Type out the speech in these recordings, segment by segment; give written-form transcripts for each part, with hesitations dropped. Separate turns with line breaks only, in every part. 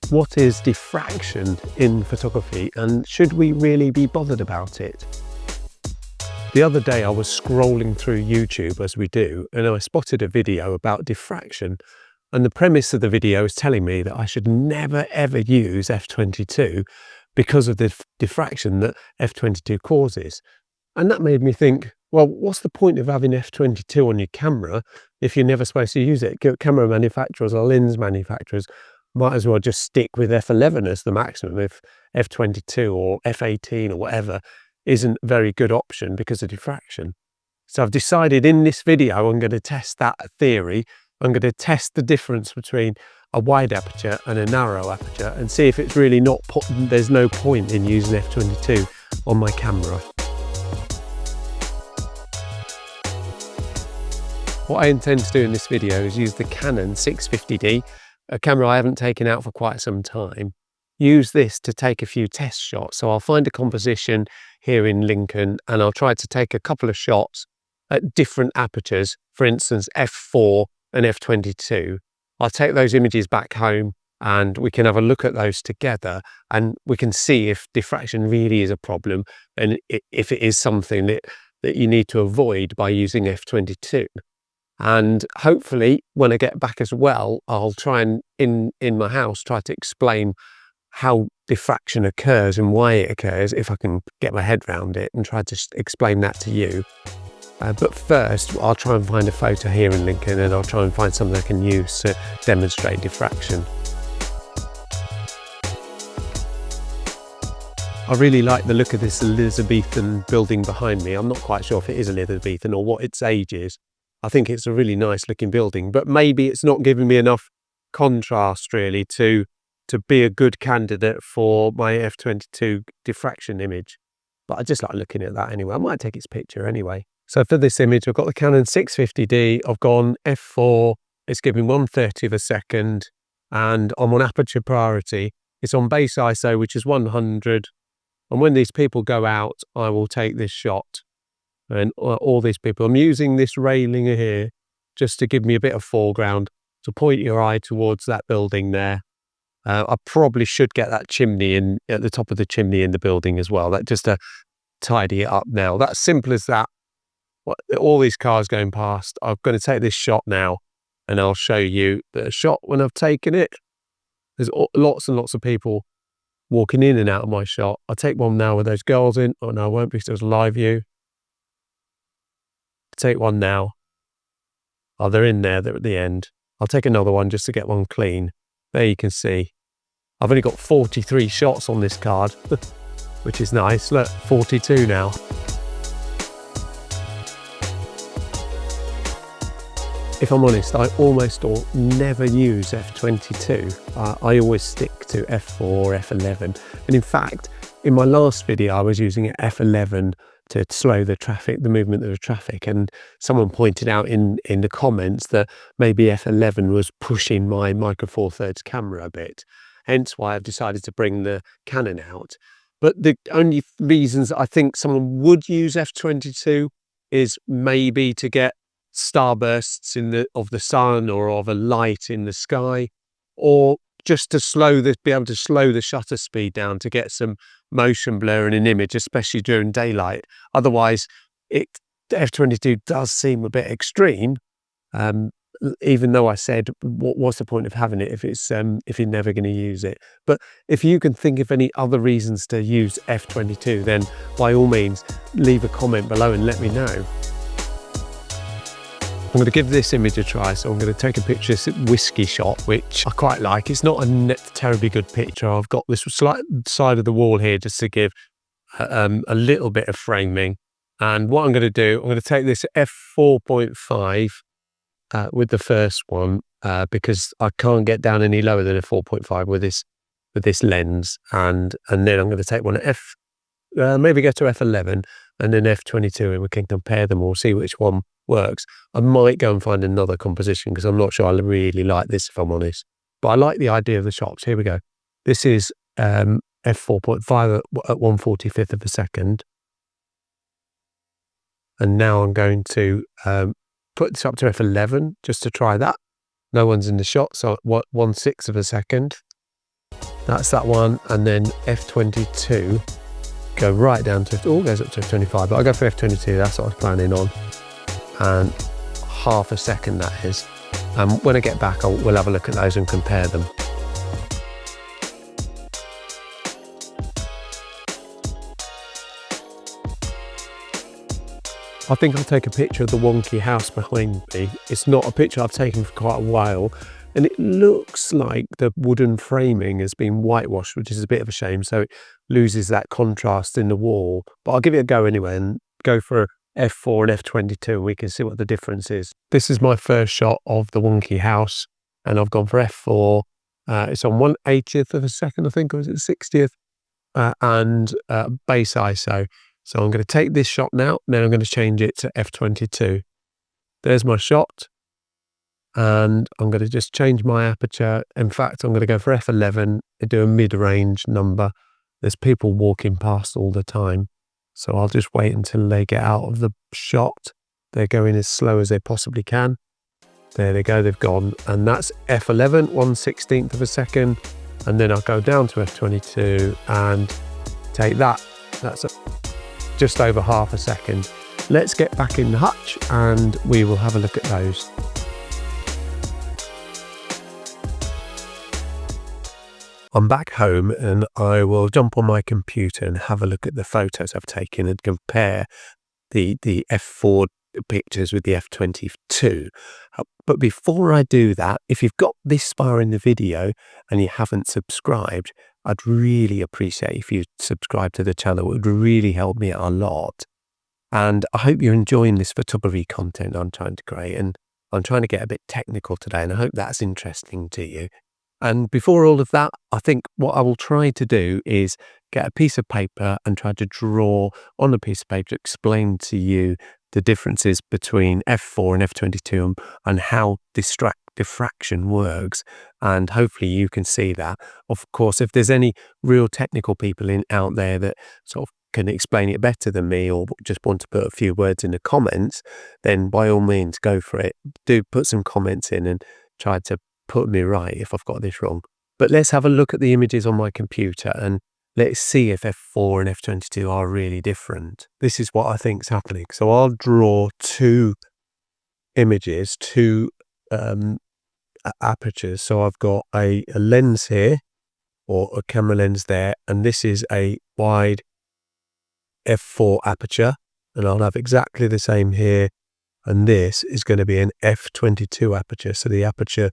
What is diffraction in photography, and should we really be bothered about it? The other day I was scrolling through YouTube, as we do, and I spotted a video about diffraction, and the premise of the video is telling me that I should never ever use f/22 because of the diffraction that f/22 causes. And that made me think, well, what's the point of having f/22 on your camera if you're never supposed to use it? Camera manufacturers or lens manufacturers might as well just stick with f/11 as the maximum if f/22 or f/18 or whatever isn't a very good option because of diffraction. So I've decided in this video I'm going to test that theory. I'm going to test the difference between a wide aperture and a narrow aperture and see if it's really not, there's no point in using f/22 on my camera. What I intend to do in this video is use the Canon 650D, a camera I haven't taken out for quite some time. Use this to take a few test shots. So I'll find a composition here in Lincoln and I'll try to take a couple of shots at different apertures, for instance f4 and f/22. I'll take those images back home and we can have a look at those together and we can see if diffraction really is a problem and if it is something that you need to avoid by using f/22. And hopefully when I get back as well, I'll try and in my house try to explain how diffraction occurs and why it occurs, if I can get my head around it, and try to explain that to you. But first I'll try and find a photo here in Lincoln and I'll try and find something I can use to demonstrate diffraction. I really like the look of this Elizabethan building behind me. I'm not quite sure if it is Elizabethan or what its age is. I think it's a really nice looking building, but maybe it's not giving me enough contrast really to be a good candidate for my f/22 diffraction image. But I just like looking at that anyway. I might take its picture anyway. So for this image, I've got the Canon 650D. I've gone f4. It's giving 1/30 of a second, and I'm on aperture priority. It's on base ISO, which is 100. And when these people go out, I will take this shot. And all these people, I'm using this railing here just to give me a bit of foreground, to point your eye towards that building there. I probably should get that chimney in at the top of the chimney in the building as well. That just to tidy it up now. That's simple as that. All these cars going past. I'm going to take this shot now and I'll show you the shot when I've taken it. There's lots and lots of people walking in and out of my shot. I'll take one now with those girls in. Oh no, I won't because there's a live view. Take one now. Oh, they're in there, they're at the end. I'll take another one just to get one clean. There you can see. I've only got 43 shots on this card, which is nice. Look, 42 now. If I'm honest, I almost never use f/22. I always stick to f4, f/11. And in fact, in my last video, I was using f/11 to slow the traffic, the movement of the traffic. And someone pointed out in the comments that maybe f/11 was pushing my Micro Four Thirds camera a bit. Hence why I've decided to bring the Canon out. But the only reasons I think someone would use f/22 is maybe to get starbursts of the sun or of a light in the sky, or just to be able to slow the shutter speed down to get some motion blur in an image, especially during daylight. Otherwise, f/22 does seem a bit extreme. Even though I said, what's the point of having it if you're never going to use it? But if you can think of any other reasons to use f/22, then by all means, leave a comment below and let me know. I'm going to give this image a try, so I'm going to take a picture of this Whisky Shop, which I quite like. It's not a terribly good picture. I've got this slight side of the wall here just to give a little bit of framing. And what I'm going to do, I'm going to take this f4.5 with the first one because I can't get down any lower than a 4.5 with this lens. And then I'm going to take one at maybe go to f/11 and then f/22, and we can compare them or see which one works. I might go and find another composition because I'm not sure I really like this, if I'm honest. But I like the idea of the shots. Here we go. This is f4.5 at 1/45 of a second. And now I'm going to put this up to f11 just to try that. No one's in the shot, so at 1/6 of a second. That's that one. And then f22, go right down to, all goes up to f25, but I'll go for f22, that's what I was planning on. And half a second that is. When I get back, we'll have a look at those and compare them. I think I'll take a picture of the Wonky House behind me. It's not a picture I've taken for quite a while, and it looks like the wooden framing has been whitewashed, which is a bit of a shame, so it loses that contrast in the wall. But I'll give it a go anyway and go for f4 and f22, and we can see what the difference is. This is my first shot of the Wonky House, and I've gone for f4. It's on 1/80th of a second, I think, or is it 60th? And base ISO. So I'm going to take this shot now, then I'm going to change it to f22. There's my shot. And I'm going to just change my aperture. In fact, I'm going to go for f11 and do a mid-range number. There's people walking past all the time. So I'll just wait until they get out of the shot. They're going as slow as they possibly can. There they go, they've gone. And that's f11, 1/16th of a second. And then I'll go down to f22 and take that. That's just over half a second. Let's get back in the hutch and we will have a look at those. I'm back home and I will jump on my computer and have a look at the photos I've taken and compare the f4 pictures with the f22. But before I do that, if you've got this far in the video and you haven't subscribed, I'd really appreciate if you subscribe to the channel. It would really help me out a lot. And I hope you're enjoying this photography content I'm trying to create. And I'm trying to get a bit technical today, and I hope that's interesting to you. And before all of that, I think what I will try to do is get a piece of paper and try to draw on a piece of paper to explain to you the differences between f4 and f22 and how diffraction works, and hopefully you can see that. Of course, if there's any real technical people out there that sort of can explain it better than me, or just want to put a few words in the comments, then by all means go for it. Do put some comments in and try to put me right if I've got this wrong. But let's have a look at the images on my computer and let's see if f4 and f22 are really different. This is what I think is happening. So I'll draw two images, two apertures. So I've got a lens here, or a camera lens there, and this is a wide f4 aperture, and I'll have exactly the same here, and this is going to be an f22 aperture. So the aperture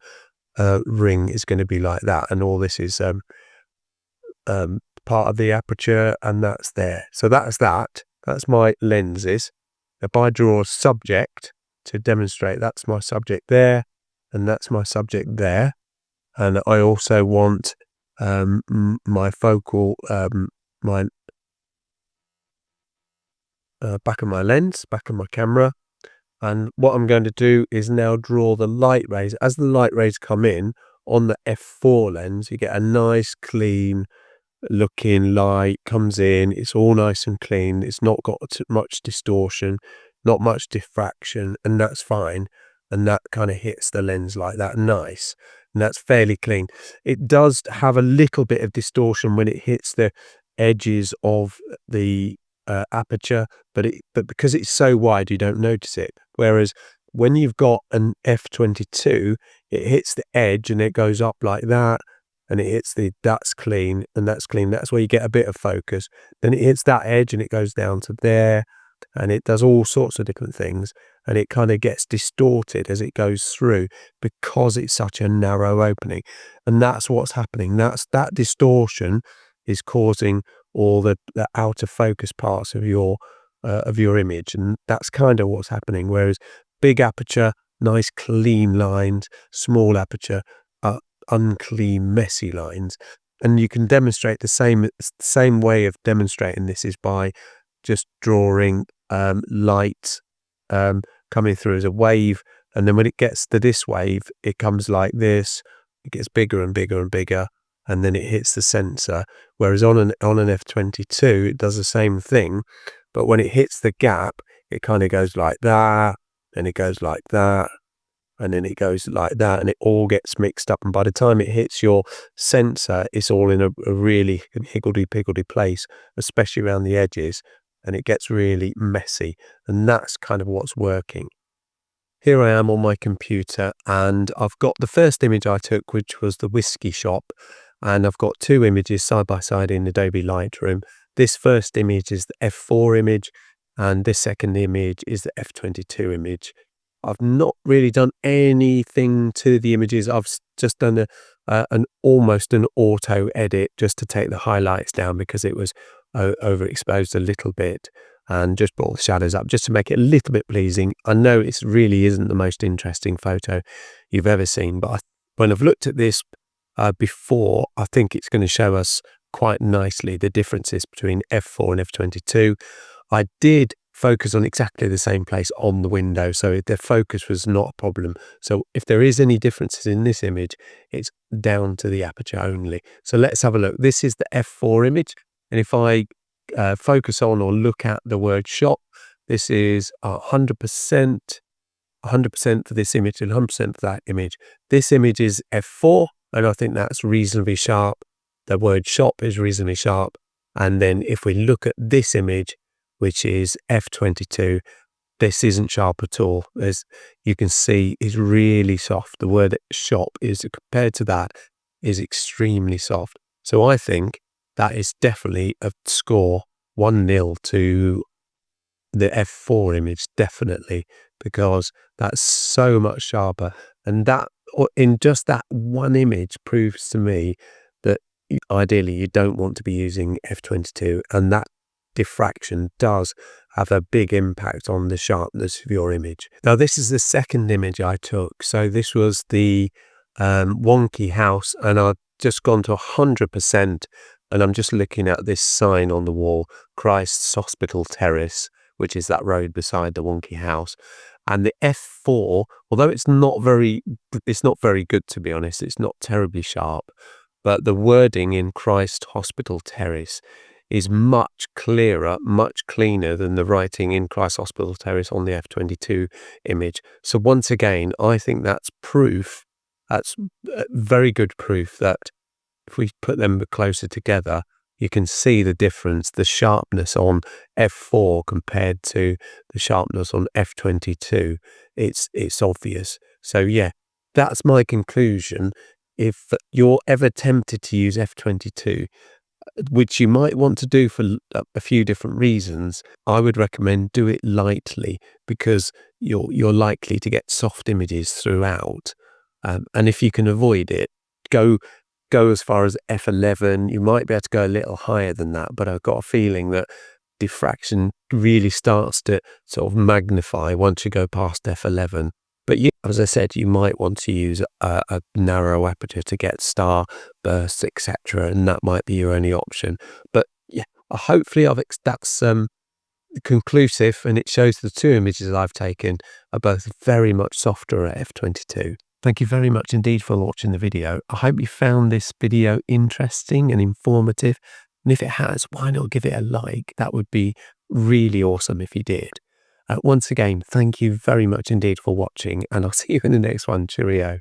ring is going to be like that, and all this is part of the aperture, and that's there. So that's my lenses. If I draw a subject to demonstrate, that's my subject there, and that's my subject there. And I also want my focal, my back of my lens, back of my camera. And what I'm going to do is now draw the light rays. As the light rays come in on the f4 lens, you get a nice clean looking light comes in. It's all nice and clean. It's not got much distortion, not much diffraction, and that's fine. And that kind of hits the lens like that, nice. And that's fairly clean. It does have a little bit of distortion when it hits the edges of the aperture, but because it's so wide, you don't notice it. Whereas when you've got an f22, it hits the edge and it goes up like that, and it hits that's clean and that's clean. That's where you get a bit of focus. Then it hits that edge and it goes down to there, and it does all sorts of different things, and it kind of gets distorted as it goes through because it's such a narrow opening. And that's what's happening. That distortion is causing all the outer focus parts of your image, and that's kind of what's happening. Whereas big aperture, nice clean lines, small aperture, unclean messy lines. And you can demonstrate the same way of demonstrating this is by just drawing light coming through as a wave, and then when it gets to this wave, it comes like this, it gets bigger and bigger and bigger, and then it hits the sensor. Whereas on an f22, it does the same thing, but when it hits the gap, it kind of goes like that, and it goes like that, and then it goes like that, and it all gets mixed up. And by the time it hits your sensor, it's all in a really higgledy-piggledy place, especially around the edges, and it gets really messy. And that's kind of what's working. Here I am on my computer, and I've got the first image I took, which was the Whisky Shop, and I've got two images side by side in Adobe Lightroom. This first image is the f4 image, and this second image is the f22 image. I've not really done anything to the images. I've just done almost an auto edit just to take the highlights down because it was overexposed a little bit, and just brought the shadows up just to make it a little bit pleasing. I know it really isn't the most interesting photo you've ever seen, but when I've looked at this before, I think it's going to show us quite nicely the differences between f4 and f22. I did focus on exactly the same place on the window, so the focus was not a problem. So if there is any differences in this image, it's down to the aperture only. So let's have a look. This is the f4 image, and if I focus on or look at the word shop, this is 100% for this image and 100% for that image. This image is f4, and I think that's reasonably sharp. The word shop is reasonably sharp. And then if we look at this image, which is f22, this isn't sharp at all. As you can see, it's really soft. The word shop is, compared to that, is extremely soft. So I think that is definitely a score 1-0 to the f4 image, definitely, because that's so much sharper. And that, in just that one image, proves to me that ideally you don't want to be using f22, and that diffraction does have a big impact on the sharpness of your image. Now, this is the second image I took. So this was the Wonky House, and I've just gone to 100%, and I'm just looking at this sign on the wall, Christ's Hospital Terrace, which is that road beside the Wonky House. And the f4, although it's not very good, to be honest, it's not terribly sharp, but the wording in Christ Hospital Terrace is much clearer, much cleaner than the writing in Christ Hospital Terrace on the f22 image. So once again, I think that's proof, that's very good proof that if we put them closer together, you can see the difference, the sharpness on f4 compared to the sharpness on f22. It's obvious. So yeah, that's my conclusion. If you're ever tempted to use f22, which you might want to do for a few different reasons, I would recommend do it lightly, because you're likely to get soft images throughout. And if you can avoid it, go as far as f11. You might be able to go a little higher than that, but I've got a feeling that diffraction really starts to sort of magnify once you go past f11. But as I said, you might want to use a narrow aperture to get star bursts, etc., and that might be your only option. But yeah, hopefully that's conclusive, and it shows the two images I've taken are both very much softer at f22. Thank you very much indeed for watching the video. I hope you found this video interesting and informative. And if it has, why not give it a like? That would be really awesome if you did. Once again, thank you very much indeed for watching, and I'll see you in the next one. Cheerio.